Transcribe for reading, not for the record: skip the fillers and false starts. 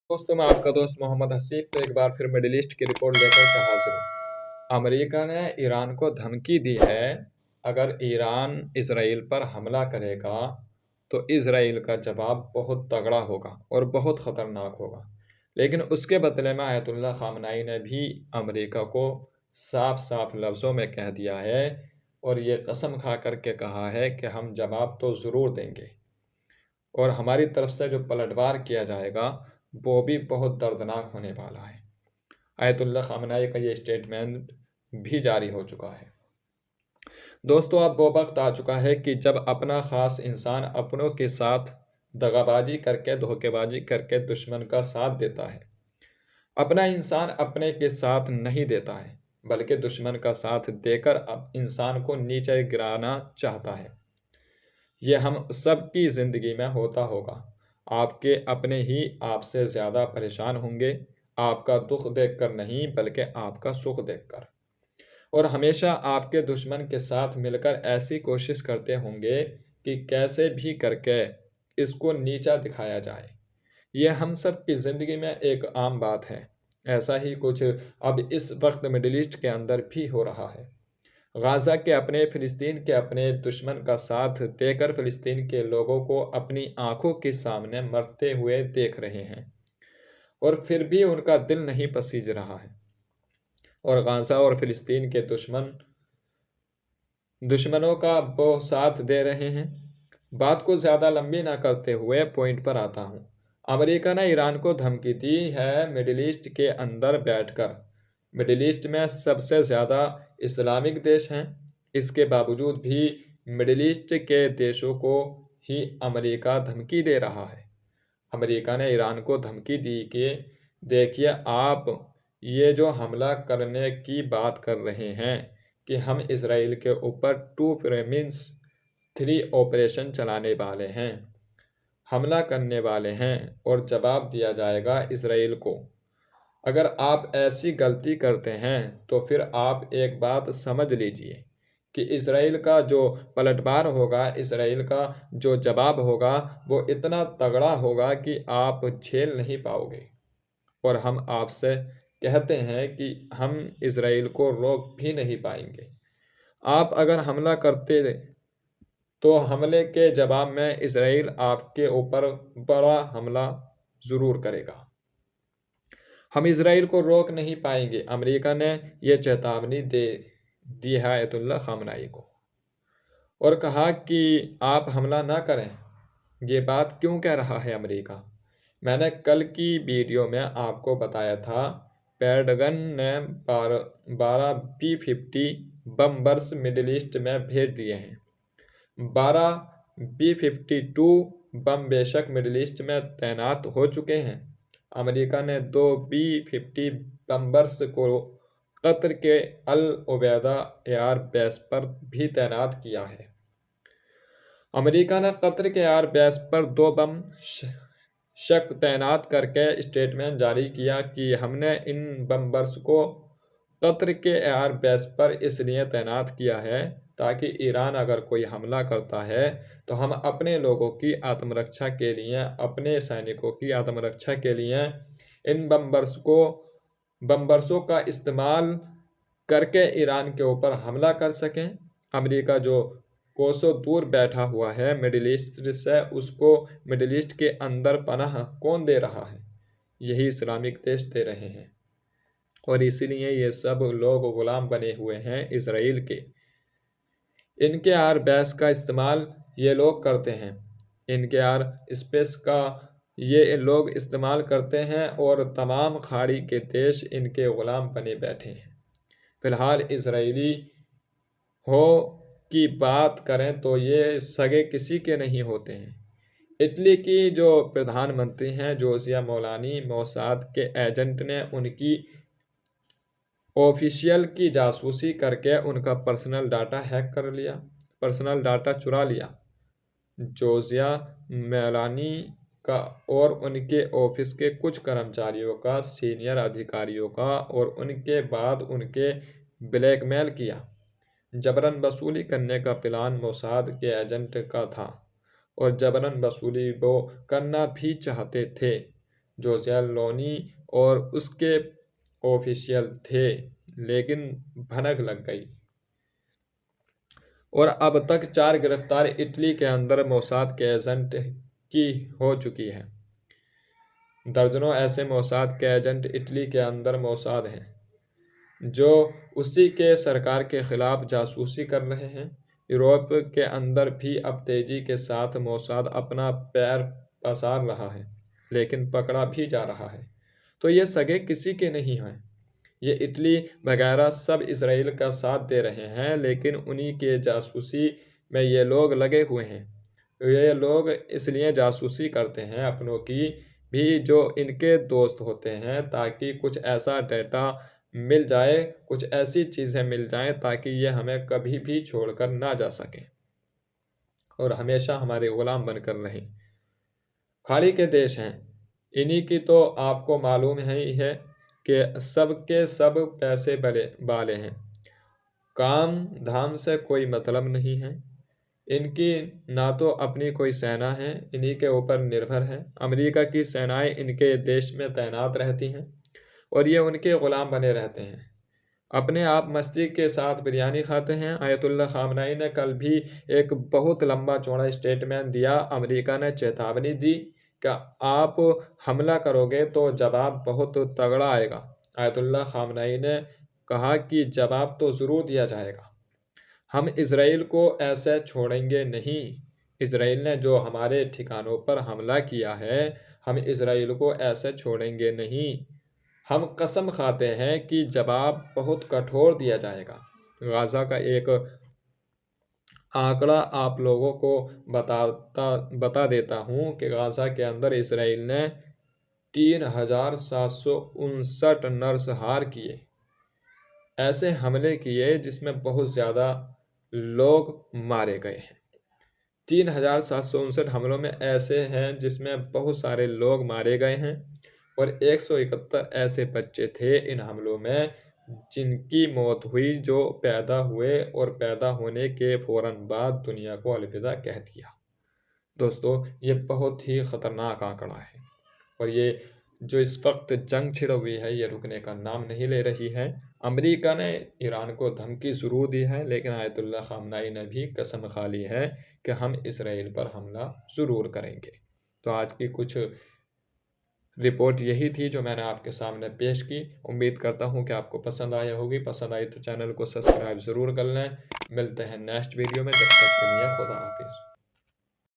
दोस्तों, मैं आपका दोस्त मोहम्मद हसीब तो एक बार फिर मिडिल ईस्ट की रिपोर्ट लेकर के हाजिर हूँ। अमेरिका ने ईरान को धमकी दी है, अगर ईरान इसराइल पर हमला करेगा तो इसराइल का जवाब बहुत तगड़ा होगा और बहुत ख़तरनाक होगा। लेकिन उसके बदले में आयतुल्लाह ख़ामनाई ने भी अमेरिका को साफ साफ लफ्ज़ों में कह दिया है और ये कसम खा करके कहा है कि हम जवाब तो ज़रूर देंगे और हमारी तरफ से जो पलटवार किया जाएगा वो भी बहुत दर्दनाक होने वाला है। आयतुल्लाह ख़ामनाई का ये स्टेटमेंट भी जारी हो चुका है। दोस्तों, अब वो वक्त आ चुका है कि जब अपना ख़ास इंसान अपनों के साथ दगाबाजी करके धोखेबाजी करके दुश्मन का साथ देता है, अपना इंसान अपने के साथ नहीं देता है बल्कि दुश्मन का साथ देकर अब इंसान को नीचे गिराना चाहता है। ये हम सब की ज़िंदगी में होता होगा। आपके अपने ही आपसे ज़्यादा परेशान होंगे, आपका दुख देखकर नहीं बल्कि आपका सुख देखकर। और हमेशा आपके दुश्मन के साथ मिलकर ऐसी कोशिश करते होंगे कि कैसे भी करके इसको नीचा दिखाया जाए। ये हम सब की ज़िंदगी में एक आम बात है। ऐसा ही कुछ अब इस वक्त मिडिल ईस्ट के अंदर भी हो रहा है। गाज़ा के अपने फ़िलिस्तीन के अपने दुश्मन का साथ देकर फ़िलिस्तीन के लोगों को अपनी आंखों के सामने मरते हुए देख रहे हैं और फिर भी उनका दिल नहीं पसीज रहा है। और गाज़ा और फ़िलिस्तीन के दुश्मनों का वो साथ दे रहे हैं। बात को ज़्यादा लंबी ना करते हुए पॉइंट पर आता हूँ। अमेरिका ने ईरान को धमकी दी है मिडिल ईस्ट के अंदर बैठकर। मिडिल ईस्ट में सबसे ज़्यादा इस्लामिक देश हैं, इसके बावजूद भी मिडिल ईस्ट के देशों को ही अमेरिका धमकी दे रहा है। अमेरिका ने ईरान को धमकी दी कि देखिए आप ये जो हमला करने की बात कर रहे हैं कि हम इसराइल के ऊपर 2 प्रेमिस 3 ऑपरेशन चलाने वाले हैं, हमला करने वाले हैं और जवाब दिया जाएगा इसराइल को। अगर आप ऐसी गलती करते हैं तो फिर आप एक बात समझ लीजिए कि इसराइल का जो पलटवार होगा, इसराइल का जो जवाब होगा वो इतना तगड़ा होगा कि आप झेल नहीं पाओगे। और हम आपसे कहते हैं कि हम इसराइल को रोक भी नहीं पाएंगे। आप अगर हमला करते तो हमले के जवाब में इसराइल आपके ऊपर बड़ा हमला ज़रूर करेगा। हम इसराइल को रोक नहीं पाएंगे। अमेरिका ने यह चेतावनी दे दी है आयतुल्लाह ख़ामनाई को और कहा कि आप हमला ना करें। ये बात क्यों कह रहा है अमेरिका? मैंने कल की वीडियो में आपको बताया था, पेंटागन ने 12 B-50 बम्बर्स मिडिल ईस्ट में भेज दिए हैं। 12 B-52 बम बेशक मिडिल ईस्ट में तैनात हो चुके हैं। अमेरिका ने 2 B-50 बम्बर्स को कतर के अल उबैदा एयर बेस पर भी तैनात किया है। अमेरिका ने कतर के एयर बेस पर 2 बम शक तैनात करके स्टेटमेंट जारी किया कि हमने इन बम्बर्स को कतर के एयर बेस पर इसलिए तैनात किया है ताकि ईरान अगर कोई हमला करता है तो हम अपने लोगों की आत्मरक्षा के लिए, अपने सैनिकों की आत्मरक्षा के लिए इन बम्बर्सों का इस्तेमाल करके ईरान के ऊपर हमला कर सकें। अमेरिका जो कोसों दूर बैठा हुआ है मिडिल ईस्ट से, उसको मिडिल ईस्ट के अंदर पनाह कौन दे रहा है? यही इस्लामिक देश दे रहे हैं और इसीलिए ये सब लोग गुलाम बने हुए हैं इसराइल के। इनके आर बेस का इस्तेमाल ये लोग करते हैं, इनके आर स्पेस का ये लोग इस्तेमाल करते हैं और तमाम खाड़ी के देश इनके ग़ुलाम बने बैठे हैं। फ़िलहाल इसराइली हो की बात करें तो ये सगे किसी के नहीं होते हैं। इटली की जो प्रधानमंत्री हैं जोर्जिया मेलोनी, मोसाद के एजेंट ने उनकी ऑफिशियल की जासूसी करके उनका पर्सनल डाटा हैक कर लिया, पर्सनल डाटा चुरा लिया। जोर्जिया मेलोनी का और उनके ऑफिस के कुछ कर्मचारियों का, सीनियर अधिकारियों का, और उनके बाद उनके ब्लैकमेल किया। जबरन वसूली करने का प्लान मोसाद के एजेंट का था और जबरन वसूली वो करना भी चाहते थे। जोसिया लोनी और उसके ऑफिशियल थे, लेकिन भनक लग गई और अब तक 4 गिरफ्तार इटली के अंदर मोसाद के एजेंट की हो चुकी है। दर्जनों ऐसे मोसाद के एजेंट इटली के अंदर मौसाद हैं जो उसी के सरकार के खिलाफ जासूसी कर रहे हैं। यूरोप के अंदर भी अब तेजी के साथ मोसाद अपना पैर पसार रहा है, लेकिन पकड़ा भी जा रहा है। तो ये सगे किसी के नहीं हैं। ये इटली वगैरह सब इसराइल का साथ दे रहे हैं, लेकिन उन्हीं के जासूसी में ये लोग लगे हुए हैं। ये लोग इसलिए जासूसी करते हैं अपनों की भी, जो इनके दोस्त होते हैं, ताकि कुछ ऐसा डेटा मिल जाए, कुछ ऐसी चीज़ें मिल जाएं ताकि ये हमें कभी भी छोड़कर ना जा सकें और हमेशा हमारे गुलाम बनकर रहें। खाड़ी के देश हैं, इन्हीं की तो आपको मालूम ही है कि सबके सब पैसे वाले हैं, काम धाम से कोई मतलब नहीं है इनकी, ना तो अपनी कोई सेना है, इन्हीं के ऊपर निर्भर है। अमेरिका की सेनाएं इनके देश में तैनात रहती हैं और ये उनके ग़ुलाम बने रहते हैं। अपने आप मस्ती के साथ बिरयानी खाते हैं। आयतुल्लाह खामनाई ने कल भी एक बहुत लंबा चौड़ा स्टेटमेंट दिया। अमेरिका ने चेतावनी दी कि आप हमला करोगे तो जवाब बहुत तगड़ा आएगा। आयतुल्लाह खामनाई ने कहा कि जवाब तो ज़रूर दिया जाएगा, हम इज़राइल को ऐसे छोड़ेंगे नहीं। इज़राइल ने जो हमारे ठिकानों पर हमला किया है, हम इज़राइल को ऐसे छोड़ेंगे नहीं। हम कसम खाते हैं कि जवाब बहुत कठोर दिया जाएगा। गाज़ा का एक आंकड़ा आप लोगों को बता देता हूँ कि गाज़ा के अंदर इज़राइल ने 3759 नरसंहार किए, ऐसे हमले किए जिसमें बहुत ज़्यादा लोग मारे गए हैं। 3759 हमलों में ऐसे हैं जिसमें बहुत सारे लोग मारे गए हैं और 171 ऐसे बच्चे थे इन हमलों में जिनकी मौत हुई, जो पैदा हुए और पैदा होने के फ़ौरन बाद दुनिया को अलविदा कह दिया। दोस्तों, ये बहुत ही ख़तरनाक आंकड़ा है और ये जो इस वक्त जंग छिड़ हुई है, ये रुकने का नाम नहीं ले रही है। अमेरिका ने ईरान को धमकी ज़रूर दी है, लेकिन आयतुल्लाह खामनाई ने भी कसम खा ली है कि हम इसराइल पर हमला ज़रूर करेंगे। तो आज की कुछ रिपोर्ट यही थी जो मैंने आपके सामने पेश की। उम्मीद करता हूँ कि आपको पसंद आया होगी। पसंद आई तो चैनल को सब्सक्राइब ज़रूर कर लें। मिलते हैं नेक्स्ट वीडियो में, जब तक के लिए खुदा हाफिज़।